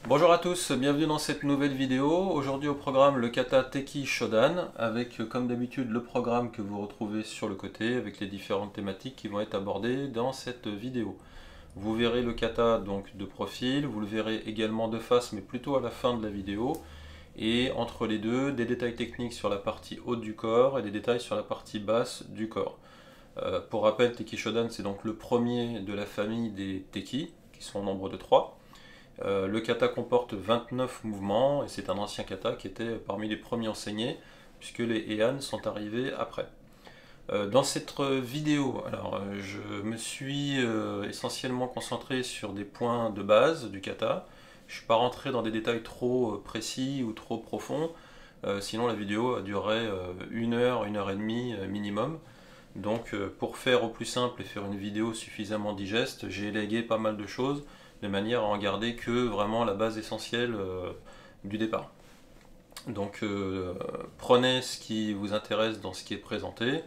Bonjour à tous, bienvenue dans cette nouvelle vidéo. Aujourd'hui au programme le kata Teki Shodan avec comme d'habitude le programme que vous retrouvez sur le côté avec les différentes thématiques qui vont être abordées dans cette vidéo. Vous verrez le kata donc de profil, vous le verrez également de face mais plutôt à la fin de la vidéo. Et entre les deux, des détails techniques sur la partie haute du corps et des détails sur la partie basse du corps. Pour rappel, Teki Shodan c'est donc le premier de la famille des Teki qui sont au nombre de 3. Le kata comporte 29 mouvements et c'est un ancien kata qui était parmi les premiers enseignés puisque les Heian sont arrivés après. Dans cette vidéo, je me suis essentiellement concentré sur des points de base du kata. Je ne suis pas rentré dans des détails trop précis ou trop profonds, sinon la vidéo durerait 1 heure et demie minimum. Donc pour faire au plus simple et faire une vidéo suffisamment digeste, j'ai élagué pas mal de choses de manière à en garder que vraiment la base essentielle du départ. Donc prenez ce qui vous intéresse dans ce qui est présenté.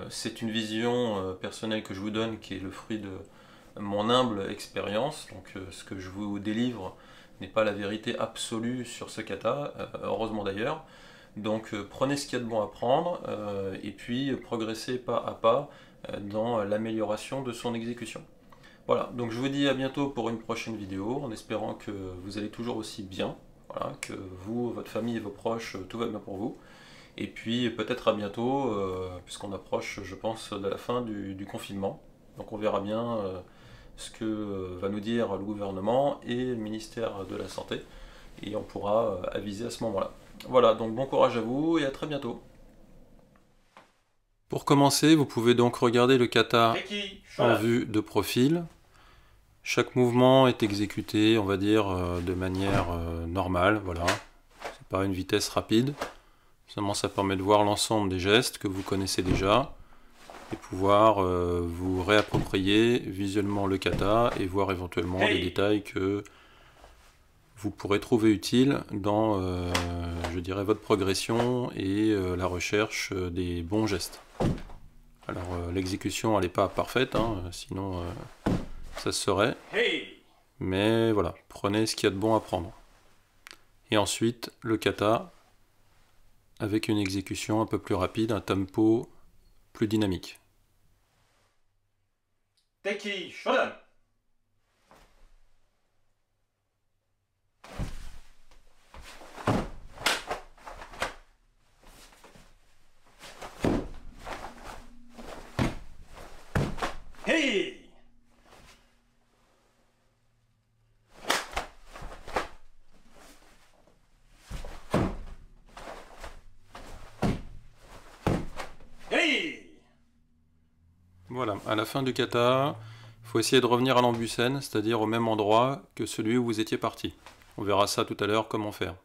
C'est une vision personnelle que je vous donne qui est le fruit de mon humble expérience. Donc ce que je vous délivre n'est pas la vérité absolue sur ce kata, heureusement d'ailleurs. Donc prenez ce qu'il y a de bon à prendre et puis progressez pas à pas dans l'amélioration de son exécution. Voilà, donc je vous dis à bientôt pour une prochaine vidéo, en espérant que vous allez toujours aussi bien, voilà, que vous, votre famille et vos proches, tout va bien pour vous. Et puis peut-être à bientôt, puisqu'on approche, je pense, de la fin du confinement. Donc on verra bien ce que va nous dire le gouvernement et le ministère de la Santé, et on pourra aviser à ce moment-là. Voilà, donc bon courage à vous et à très bientôt. Pour commencer, vous pouvez donc regarder le kata en vue de profil. Chaque mouvement est exécuté, on va dire, de manière normale, voilà. C'est pas une vitesse rapide. Seulement ça permet de voir l'ensemble des gestes que vous connaissez déjà et pouvoir vous réapproprier visuellement le kata et voir éventuellement des détails que vous pourrez trouver utiles dans, je dirais, votre progression et la recherche des bons gestes. Alors l'exécution elle n'est pas parfaite, hein, sinon ça se saurait. Mais voilà, prenez ce qu'il y a de bon à prendre. Et ensuite le kata avec une exécution un peu plus rapide, un tempo plus dynamique. Teki Shodan. Hey! Hey! Voilà, à la fin du kata, il faut essayer de revenir à l'ambucène, c'est-à-dire au même endroit que celui où vous étiez parti. On verra ça tout à l'heure, comment faire.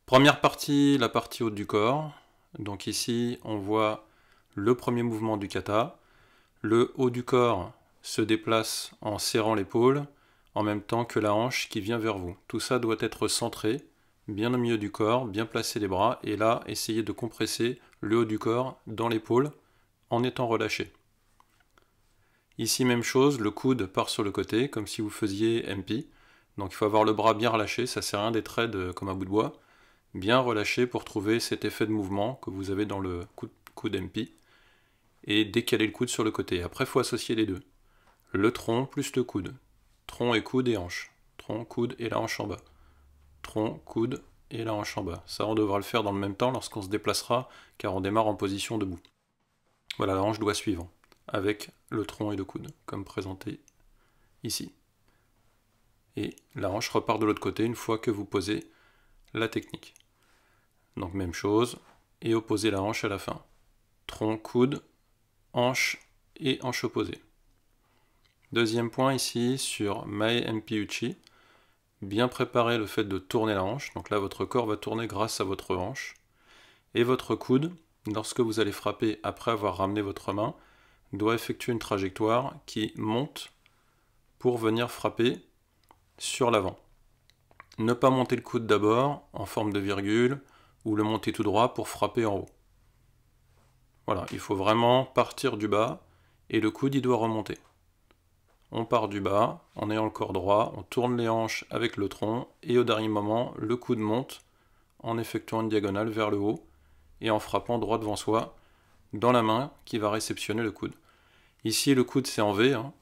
Première partie, la partie haute du corps. Donc ici, on voit le premier mouvement du kata. Le haut du corps se déplace en serrant l'épaule, en même temps que la hanche qui vient vers vous. Tout ça doit être centré, bien au milieu du corps, bien placer les bras, et là, essayez de compresser le haut du corps dans l'épaule, en étant relâché. Ici, même chose, le coude part sur le côté, comme si vous faisiez MP. Donc il faut avoir le bras bien relâché, ça sert à rien d'être raide comme un bout de bois. Bien relâché pour trouver cet effet de mouvement que vous avez dans le coude MP. Et décaler le coude sur le côté. Après, il faut associer les deux. Le tronc plus le coude. Tronc et coude et hanche. Tronc, coude et la hanche en bas. Tronc, coude et la hanche en bas. Ça, on devra le faire dans le même temps lorsqu'on se déplacera, car on démarre en position debout. Voilà, la hanche doit suivre, avec le tronc et le coude, comme présenté ici. Et la hanche repart de l'autre côté une fois que vous posez la technique. Donc même chose, et opposez la hanche à la fin. Tronc, coude, hanche et hanche opposée. Deuxième point ici sur Mae MP Uchi, bien préparer le fait de tourner la hanche. Donc là votre corps va tourner grâce à votre hanche. Et votre coude, lorsque vous allez frapper après avoir ramené votre main, doit effectuer une trajectoire qui monte pour venir frapper sur l'avant. Ne pas monter le coude d'abord en forme de virgule ou le monter tout droit pour frapper en haut. Voilà, il faut vraiment partir du bas et le coude il doit remonter. On part du bas, en ayant le corps droit, on tourne les hanches avec le tronc, et au dernier moment, le coude monte en effectuant une diagonale vers le haut, et en frappant droit devant soi, dans la main qui va réceptionner le coude. Ici, le coude c'est en V, hein.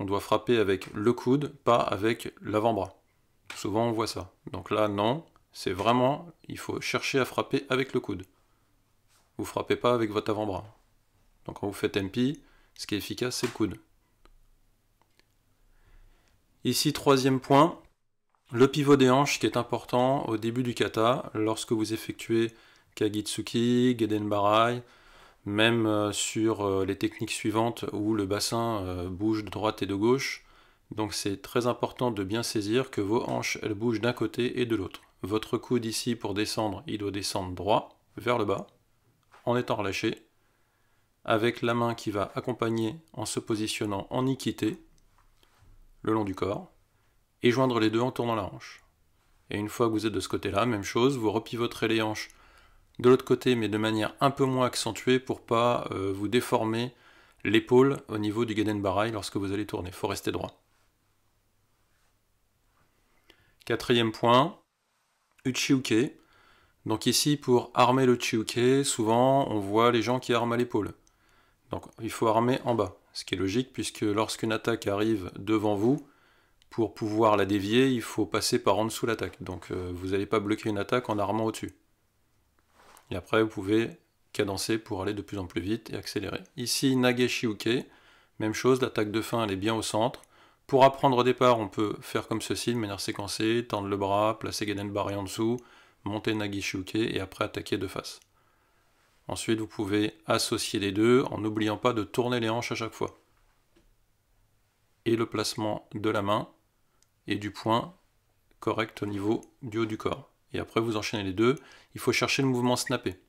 On doit frapper avec le coude, pas avec l'avant-bras. Souvent on voit ça. Donc là, non, c'est vraiment, il faut chercher à frapper avec le coude. Vous ne frappez pas avec votre avant-bras. Donc quand vous faites MP, ce qui est efficace, c'est le coude. Ici, troisième point, le pivot des hanches qui est important au début du kata, lorsque vous effectuez Kagitsuki, Gedenbarai, même sur les techniques suivantes où le bassin bouge de droite et de gauche. Donc c'est très important de bien saisir que vos hanches elles bougent d'un côté et de l'autre. Votre coude ici pour descendre, il doit descendre droit vers le bas en étant relâché, avec la main qui va accompagner en se positionnant en Ikité le long du corps, et joindre les deux en tournant la hanche. Et une fois que vous êtes de ce côté-là, même chose, vous repivoterez les hanches de l'autre côté, mais de manière un peu moins accentuée pour pas vous déformer l'épaule au niveau du Gedenbarai lorsque vous allez tourner. Il faut rester droit. Quatrième point, Uchiuke. Donc ici, pour armer le Uchiuke, souvent on voit les gens qui arment à l'épaule. Donc il faut armer en bas, ce qui est logique puisque lorsqu'une attaque arrive devant vous, pour pouvoir la dévier, il faut passer par en dessous l'attaque. Donc vous n'allez pas bloquer une attaque en armant au-dessus. Et après, vous pouvez cadencer pour aller de plus en plus vite et accélérer. Ici, Nageshiuke, même chose, l'attaque de fin, elle est bien au centre. Pour apprendre au départ, on peut faire comme ceci, de manière séquencée, tendre le bras, placer Gedenbarai en dessous, monter Nageshiuke et après attaquer de face. Ensuite, vous pouvez associer les deux en n'oubliant pas de tourner les hanches à chaque fois. Et le placement de la main et du poing correct au niveau du haut du corps. Et après vous enchaînez les deux, il faut chercher le mouvement snappé.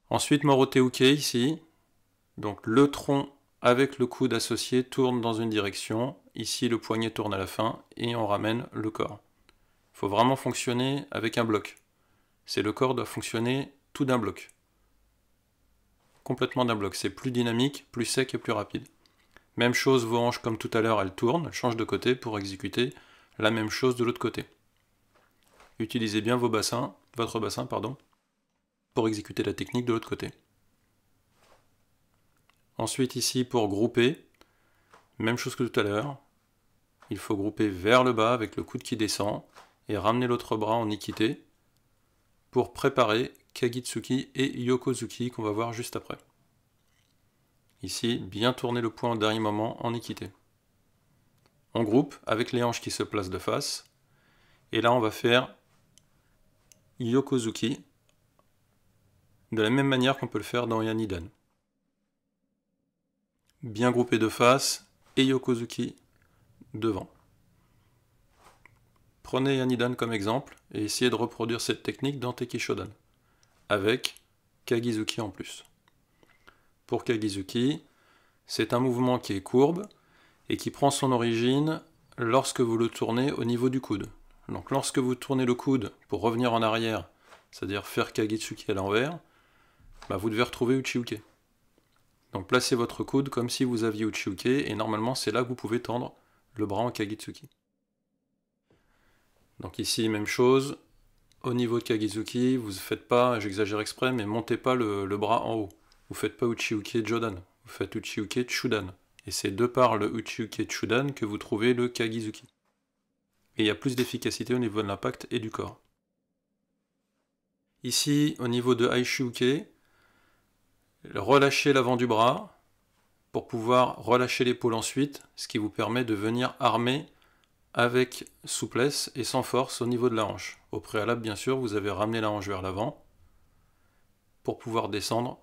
Ensuite Moroteuke ici, donc le tronc avec le coude associé tourne dans une direction, ici le poignet tourne à la fin et on ramène le corps. Il faut vraiment fonctionner avec un bloc. Le corps doit fonctionner tout d'un bloc. Complètement d'un bloc, c'est plus dynamique, plus sec et plus rapide. Même chose, vos hanches comme tout à l'heure, elles tournent, elles changent de côté pour exécuter la même chose de l'autre côté. Utilisez bien votre bassin, pour exécuter la technique de l'autre côté. Ensuite ici pour grouper, même chose que tout à l'heure, il faut grouper vers le bas avec le coude qui descend et ramener l'autre bras en Ikité pour préparer Kagitsuki et Yokozuki qu'on va voir juste après. Ici, bien tourner le poing au dernier moment en Ikité. On groupe avec les hanches qui se placent de face et là on va faire Yokozuki de la même manière qu'on peut le faire dans Yanidan. Bien groupé de face et Yokozuki devant. Prenez Yanidan comme exemple et essayez de reproduire cette technique dans Teki Shodan avec Kagizuki en plus. Pour Kagizuki, c'est un mouvement qui est courbe et qui prend son origine lorsque vous le tournez au niveau du coude. Donc lorsque vous tournez le coude pour revenir en arrière, c'est-à-dire faire Kagitsuki à l'envers, vous devez retrouver Uchiuke. Donc placez votre coude comme si vous aviez Uchiuke, et normalement c'est là que vous pouvez tendre le bras en Kagitsuki. Donc ici, même chose, au niveau de Kagitsuki, vous ne faites pas, j'exagère exprès, mais montez pas le bras en haut. Vous ne faites pas Uchiuke Jodan, vous faites Uchiuke Chudan. Et c'est de par le Uchiuke Chudan que vous trouvez le Kagizuki. Et il y a plus d'efficacité au niveau de l'impact et du corps. Ici, au niveau de Aishuke, relâchez l'avant du bras pour pouvoir relâcher l'épaule ensuite, ce qui vous permet de venir armer avec souplesse et sans force au niveau de la hanche. Au préalable, bien sûr, vous avez ramené la hanche vers l'avant pour pouvoir descendre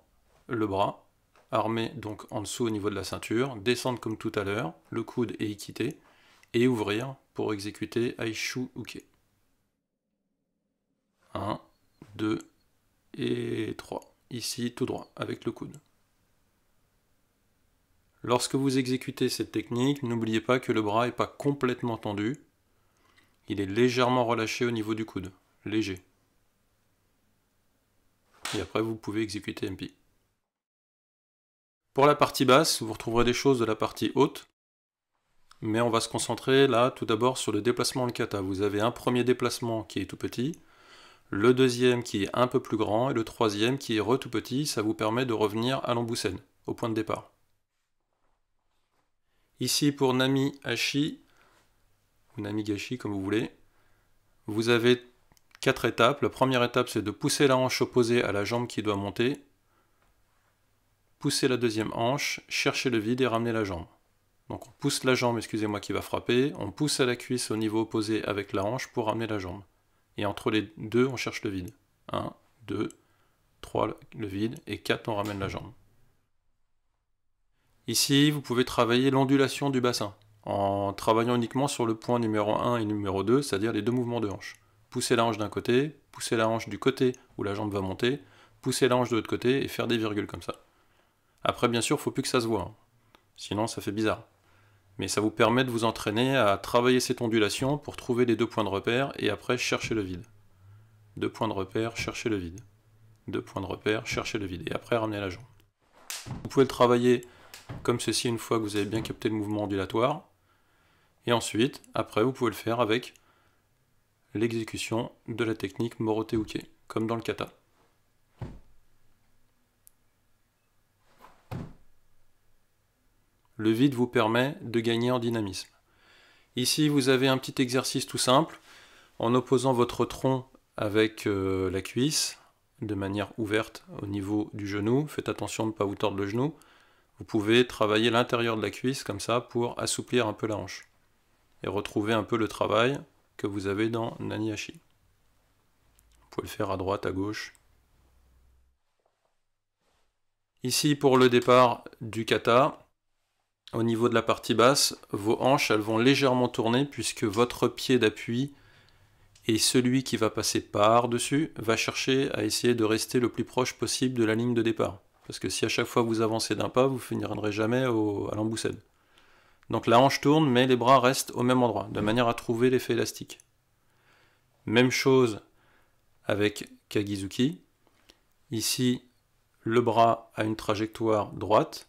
le bras, armer donc en dessous au niveau de la ceinture, descendre comme tout à l'heure, le coude est Ikité, et ouvrir pour exécuter Aishuke. 1, 2 et 3. Ici, tout droit, avec le coude. Lorsque vous exécutez cette technique, n'oubliez pas que le bras n'est pas complètement tendu. Il est légèrement relâché au niveau du coude. Léger. Et après, vous pouvez exécuter MP. Pour la partie basse, vous retrouverez des choses de la partie haute. Mais on va se concentrer là tout d'abord sur le déplacement de kata. Vous avez un premier déplacement qui est tout petit, le deuxième qui est un peu plus grand, et le troisième qui est tout petit. Ça vous permet de revenir à l'emboucène, au point de départ. Ici pour Nami Hashi, ou Namigashi comme vous voulez, vous avez 4 étapes. La première étape, c'est de pousser la hanche opposée à la jambe qui doit monter, pousser la deuxième hanche, chercher le vide et ramener la jambe. Donc on pousse la jambe, excusez-moi, qui va frapper, on pousse à la cuisse au niveau opposé avec la hanche pour ramener la jambe. Et entre les deux, on cherche le vide. 1, 2, 3, le vide, et 4, on ramène la jambe. Ici, vous pouvez travailler l'ondulation du bassin, en travaillant uniquement sur le point numéro 1 et numéro 2, c'est-à-dire les deux mouvements de hanche. Pousser la hanche d'un côté, pousser la hanche du côté où la jambe va monter, pousser la hanche de l'autre côté et faire des virgules comme ça. Après, bien sûr, il ne faut plus que ça se voit, hein. Sinon ça fait bizarre. Mais ça vous permet de vous entraîner à travailler cette ondulation pour trouver les deux points de repère et après chercher le vide. Deux points de repère, chercher le vide. Deux points de repère, chercher le vide. Et après ramener la jambe. Vous pouvez le travailler comme ceci une fois que vous avez bien capté le mouvement ondulatoire. Et ensuite, après, vous pouvez le faire avec l'exécution de la technique Morote Uke, comme dans le kata. Le vide vous permet de gagner en dynamisme. Ici, vous avez un petit exercice tout simple, en opposant votre tronc avec la cuisse, de manière ouverte au niveau du genou. Faites attention de ne pas vous tordre le genou. Vous pouvez travailler l'intérieur de la cuisse comme ça pour assouplir un peu la hanche. Et retrouver un peu le travail que vous avez dans Nani Hashi. Vous pouvez le faire à droite, à gauche. Ici, pour le départ du kata, au niveau de la partie basse, vos hanches elles vont légèrement tourner puisque votre pied d'appui et celui qui va passer par-dessus va chercher à essayer de rester le plus proche possible de la ligne de départ. Parce que si à chaque fois vous avancez d'un pas, vous finirez jamais à l'emboucène. Donc la hanche tourne, mais les bras restent au même endroit, de manière à trouver l'effet élastique. Même chose avec Kagizuki. Ici, le bras a une trajectoire droite.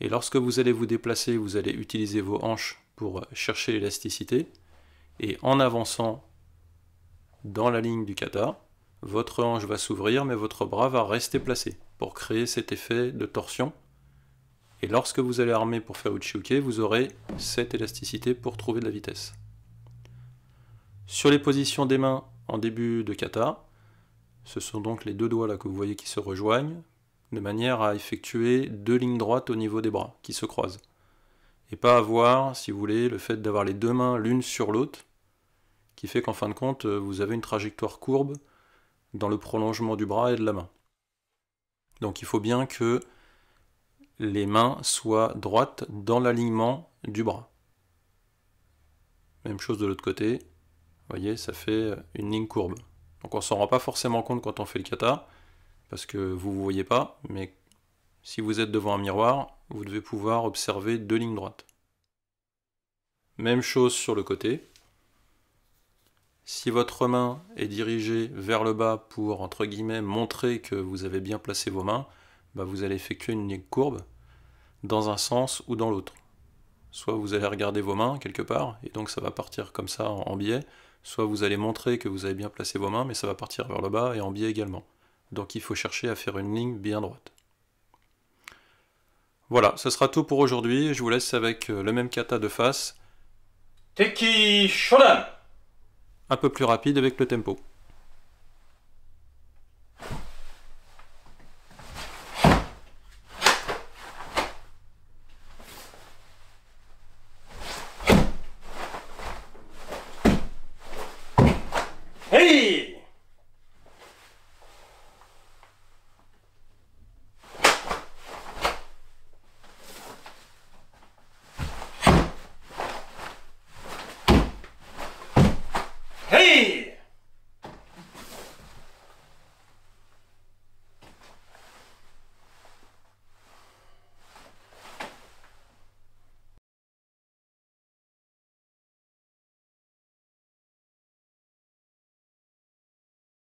Et lorsque vous allez vous déplacer, vous allez utiliser vos hanches pour chercher l'élasticité. Et en avançant dans la ligne du kata, votre hanche va s'ouvrir, mais votre bras va rester placé pour créer cet effet de torsion. Et lorsque vous allez armer pour faire Uchi-Uke, vous aurez cette élasticité pour trouver de la vitesse. Sur les positions des mains en début de kata, ce sont donc les deux doigts là que vous voyez qui se rejoignent, de manière à effectuer deux lignes droites au niveau des bras qui se croisent. Et pas avoir, si vous voulez, le fait d'avoir les deux mains l'une sur l'autre, qui fait qu'en fin de compte, vous avez une trajectoire courbe dans le prolongement du bras et de la main. Donc il faut bien que les mains soient droites dans l'alignement du bras. Même chose de l'autre côté, vous voyez, ça fait une ligne courbe. Donc on ne s'en rend pas forcément compte quand on fait le kata, parce que vous ne voyez pas, mais si vous êtes devant un miroir, vous devez pouvoir observer deux lignes droites. Même chose sur le côté. Si votre main est dirigée vers le bas pour, entre guillemets, montrer que vous avez bien placé vos mains, vous allez effectuer une ligne courbe dans un sens ou dans l'autre. Soit vous allez regarder vos mains quelque part, et donc ça va partir comme ça en biais, soit vous allez montrer que vous avez bien placé vos mains, mais ça va partir vers le bas et en biais également. Donc il faut chercher à faire une ligne bien droite. Voilà, ce sera tout pour aujourd'hui. Je vous laisse avec le même kata de face. Teki Shodan! Un peu plus rapide avec le tempo.